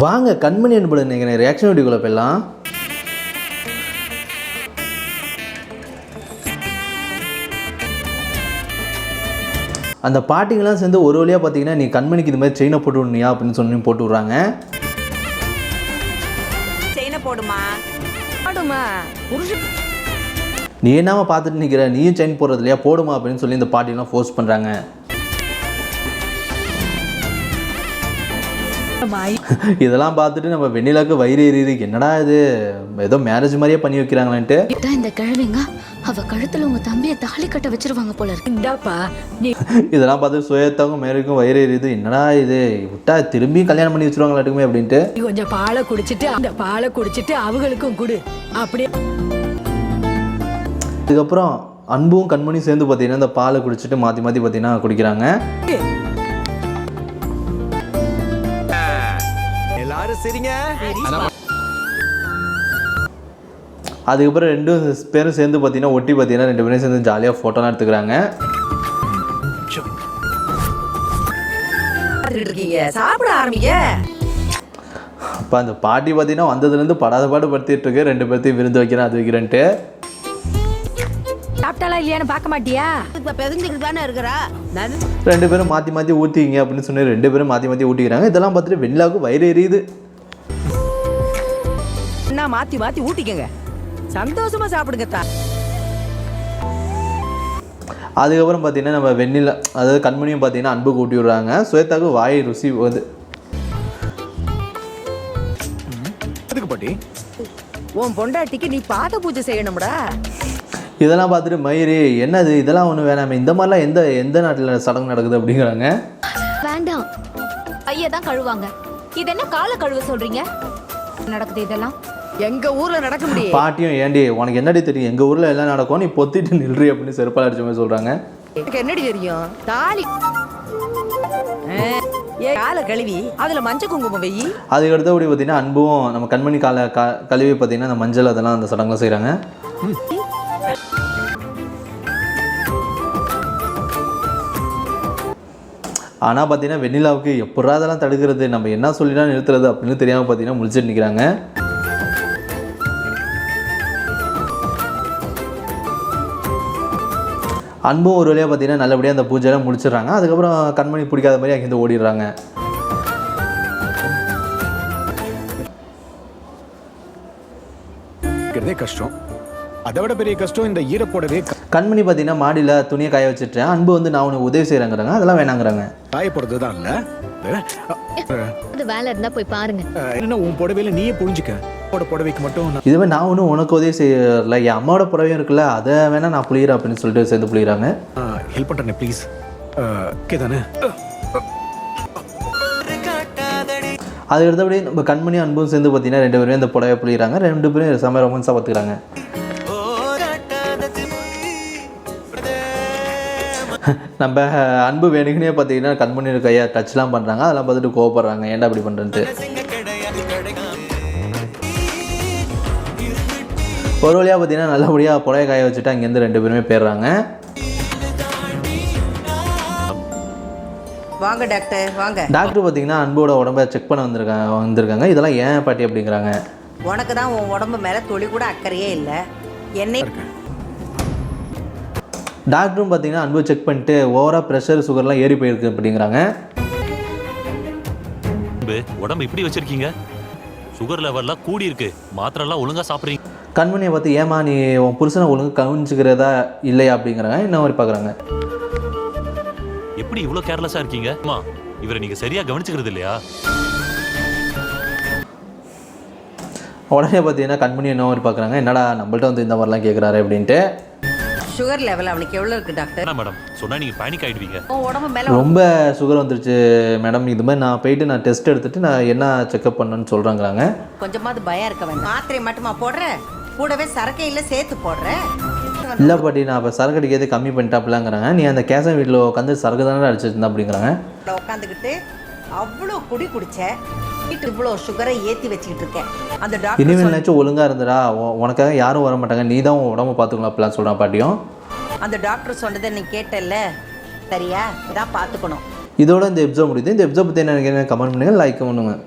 வாங்க கண்மணி என்பது நினைக்கிறேன் ரியாக்ஷன் வீடியோக்குள்ள போயிடலாம். அந்த பாட்டிங்கெல்லாம் சேர்ந்து ஒரு வழியாக பார்த்தீங்கன்னா நீ கண்மணிக்கு இது மாதிரி செயினை போட்டு விடணியா அப்படின்னு சொல்லி போட்டு விட்றாங்க. செயினை போடுமா போடுமா நீ என்னமா பார்த்துட்டு நிற்கிற, நீயும் செயின் போடுறது இல்லையா, போடுமா அப்படின்னு சொல்லி இந்த பாட்டிலாம் ஃபோர்ஸ் பண்ணுறாங்க. இதெல்லாம் பார்த்துட்டு நம்ம வெண்ணிலாக்கு வயிறு எரியுது. என்னடா இது ஏதோ மேரேஜ் மாதிரியே பண்ணி வைக்கிறாங்களான்ட்டு. இந்த கிழவிங்க அவ கழுத்துல உங்க தம்பியை தாலி கட்ட வச்சிருவாங்க போல இருக்கு. இதெல்லாம் பார்த்து சுயத்தாக்கும் மேரிக்கும் வயிறு எரியுது. என்னடா இது விட்டா திரும்பி கல்யாணம் பண்ணி வச்சிருவாங்களாட்டுக்குமே அப்படின்ட்டு கொஞ்சம் பாலை குடிச்சிட்டு அந்த பாலை குடிச்சிட்டு அவங்களுக்கும் கொடு அப்படியே. அதுக்கப்புறம் அன்பும் கண்மணியும் சேர்ந்து பார்த்தீங்கன்னா இந்த பாலை குடிச்சிட்டு மாற்றி மாற்றி பார்த்தீங்கன்னா குடிக்கிறாங்க. அதுக்கப்புறம் ரெண்டு பேரும் சேர்ந்து பார்த்தீங்கன்னா ஒட்டி பார்த்தீங்கன்னா ரெண்டு பேரும் சேர்ந்து ஜாலியாக ஃபோட்டோலாம் எடுத்துக்கிறாங்க. சாப்பிட ஆரம்பிங்க. அப்போ அந்த பாட்டி பார்த்தீங்கன்னா வந்ததுலேருந்து படாத பாடு படுத்திட்டு இருக்கு. ரெண்டு பேர்த்தையும் விருந்து வைக்கிறேன் அது வைக்கிறேன்ட்டு. சாப்பிட்டாலா இல்லையான்னு பார்க்க மாட்டியா? இப்ப பெருந்துக்கிட்டு தானே இருக்கிறா. ரெண்டு பேரும் மாற்றி மாற்றி ஊற்றிங்க அப்படின்னு சொல்லி ரெண்டு பேரும் மாற்றி மாற்றி ஊட்டிக்கிறாங்க. இதெல்லாம் பார்த்துட்டு வெண்ணிலாவுக்கு வயிறு எரியுது. என்ன மாற்றி மாற்றி ஊட்டிக்கங்க, சந்தோஷமா சாப்பிடுங்க. அதுக்கப்புறம் பார்த்தீங்கன்னா நம்ம வெண்ணிலா அதாவது கண்மணியும் பார்த்தீங்கன்னா அன்புக்கு ஊட்டி விடுறாங்க. சுயத்தாக்கு வாய் ருசி வந்து உன் பொண்டாட்டிக்கு நீ பாத பூஜை செய்யணும்டா. இதெல்லாம் பார்த்துட்டு மயிறு என்னது இதெல்லாம் ஒன்றும் வேணாமே, இந்த மாதிரிலாம் எந்த நாட்டில் சடங்கு நடக்குது அப்படிங்கிறாங்க. வேண்டாம், ஐயா தான் கழுவாங்க. இது என்ன காலை கழுவ சொல்றீங்க? நடக்குது இதெல்லாம் எங்க ஊர்ல நடக்க முடியும். பாட்டியும் ஏண்டி உனக்கு என்னடி தெரியும், எங்கள் ஊரில் எல்லாம் நடக்கும், நீ பொத்திட்டு நில்றி அப்படின்னு செருப்பால் அடிச்ச மாதிரி சொல்கிறாங்க. எனக்கு என்னடி தெரியும், தாலி காலை கழுவி அதுல மஞ்சள் குங்குமம் வெயி. அதுக்கு அடுத்தபடி பார்த்தீங்கன்னா அன்பும் நம்ம கண்மணி கழுவி பார்த்தீங்கன்னா அந்த மஞ்சள் அதெல்லாம் அந்த சடங்குலாம் செய்கிறாங்க. ஆனால் பார்த்தீங்கன்னா வெண்ணிலாவுக்கு எப்படா அதெல்லாம் தடுக்கிறது, நம்ம என்ன சொல்லினா நிறுத்துறது அப்படின்னு தெரியாமல் பார்த்தீங்கன்னா முழிச்சிட்டு நிற்கிறாங்க. அன்பும் ஒரு வழியாக பார்த்தீங்கன்னா நல்லபடியாக அந்த பூஜையெல்லாம் முடிச்சிடுறாங்க. அதுக்கப்புறம் கண்மணி பிடிக்காத மாதிரி அங்கேருந்து ஓடிடுறாங்க. கஷ்டம், அதை விட பெரிய கஷ்டம் இந்த ஈரப்போடவே. கண்மணி பார்த்தீங்கன்னா மாடியில் துணியை காய வச்சுட்டேன். அன்பு வந்து நான் உனக்கு உதவி செய்கிறாங்கிறாங்க. அதெல்லாம் வேணாங்கிறாங்க. காய போடுறது தான் இல்லை, அது வேலை இருந்தா போய் பாருங்க. என்ன உன் புடவையில நீயே புரிஞ்சுக்க, புடவைக்கு மட்டும் இதுவே நான் ஒன்றும் உனக்கு உதவி செய்யல, என் அம்மாவோட புடவையும் இருக்குல்ல அதை வேணா நான் புளிகிறேன் அப்படின்னு சொல்லிட்டு சேர்ந்து புளிகிறாங்க. ஹெல்ப் பண்ணுறேன் ப்ளீஸ். ஓகே தானே? அதுக்கு அடுத்தபடி நம்ம கண்மணி அன்பும் சேர்ந்து பார்த்தீங்கன்னா ரெண்டு பேருமே இந்த புடவை புளிகிறாங்க. ரெண்டு பேரும் செம்ம ரொமான்ஸாக பார்த்துக்கிறாங்க. நம்ம அன்பு வேணுக்குனே பார்த்தீங்கன்னா கண்மணியோட கையை டச்லாம் பண்ணுறாங்க. அதெல்லாம் பார்த்துட்டு கோவப்படுறாங்க, ஏன்டா அப்படி பண்ணுறேன்ட்டு. ஒரு வழியாக பார்த்தீங்கன்னா நல்லபடியாக புடவை காய வச்சுட்டு அங்கேருந்து ரெண்டு பேருமே போயிடுறாங்க. வாங்க டாக்டர் வாங்க. டாக்டர் பார்த்தீங்கன்னா அன்போட உடம்பை செக் பண்ண வந்திருக்காங்க. இதெல்லாம் ஏன் பாட்டி அப்படிங்கிறாங்க. உனக்கு தான் உன் உடம்பு மேலே துளி கூட அக்கறையே இல்லை. என்னை டாக்டரும் பார்த்தீங்கன்னா அன்பு செக் பண்ணிட்டு ஓவராக ப்ரெஷர் சுகர்லாம் ஏறி போயிருக்கு அப்படிங்கிறாங்க. உடம்பு இப்படி வச்சிருக்கீங்க, சுகர் லெவல்லாம் கூடி இருக்கு, மாத்திரைலாம் ஒழுங்கா சாப்பிட்றீங்க. கண்மணியை பார்த்து ஏமா நீ உன் புருஷனை ஒழுங்கு கவனிச்சுக்கிறதா இல்லையா அப்படிங்கிறாங்க. என்ன மாதிரி பார்க்குறாங்க. எப்படி இவ்வளோ கேர்லெஸ்ஸாக இருக்கீங்க? அம்மா இவரை நீங்கள் சரியாக கவனிச்சுக்கிறது இல்லையா? உடனே பார்த்தீங்கன்னா கண்மணி என்ன மாதிரி பார்க்குறாங்க. என்னடா நம்மள்ட்ட வந்து இந்த மாதிரிலாம் கேட்குறாரு அப்படின்ட்டு. சுகர் லெவல் அவனுக்கு எவ்வளோ இருக்குது டாக்டர்? என்ன மேடம் சொன்னால் நீங்கள் பேனிக் ஆகிடுவீங்க. உன் உடம்பு மேலே ரொம்ப சுகர் வந்துருச்சு மேடம், இது மாதிரி நான் போயிட்டு நான் டெஸ்ட் எடுத்துகிட்டு நான் என்ன செக்அப் பண்ணணும்னு சொல்கிறாங்கிறாங்க. கொஞ்சமாவது பயம் இருக்க வேண்டாம். மாத்திரை மட்டுமா போடுற, கூடவே சரக்கையில் சேர்த்து போடுற? இல்லை பாட்டி நான் இப்போ சரக்கு அடிக்கிறது கம்மி பண்ணிட்டாப்லாங்கிறாங்க. நீ அந்த கேசன் வீட்டில் உட்காந்து சரக்கு தானே அடிச்சிருந்தா அப்படிங்கிறாங்க. உட்காந்துக்கிட்டு அவ்வளோ குடிச்ச வீட்டு இவ்வளோ சுகரை ஏற்றி வச்சுக்கிட்டு இருக்கேன். அந்த டாக்டர் இனிமேல் நினச்சும் ஒழுங்காக இருந்துடா, உனக்காக யாரும் வர மாட்டாங்க, நீ தான் உன் உடம்பு பார்த்துக்கலாம் அப்படிலாம் சொல்கிறான் பாட்டியும். அந்த டாக்டர் சொன்னதை நீ கேட்டல, சரியா? இதான் பார்த்துக்கணும். இதோட இந்த எபிசோட் முடியுது. இந்த எபிசோட் பற்றி என்ன நினைக்கிறேன் கமெண்ட் பண்ணுங்கள், லைக் பண்ணுங்கள்.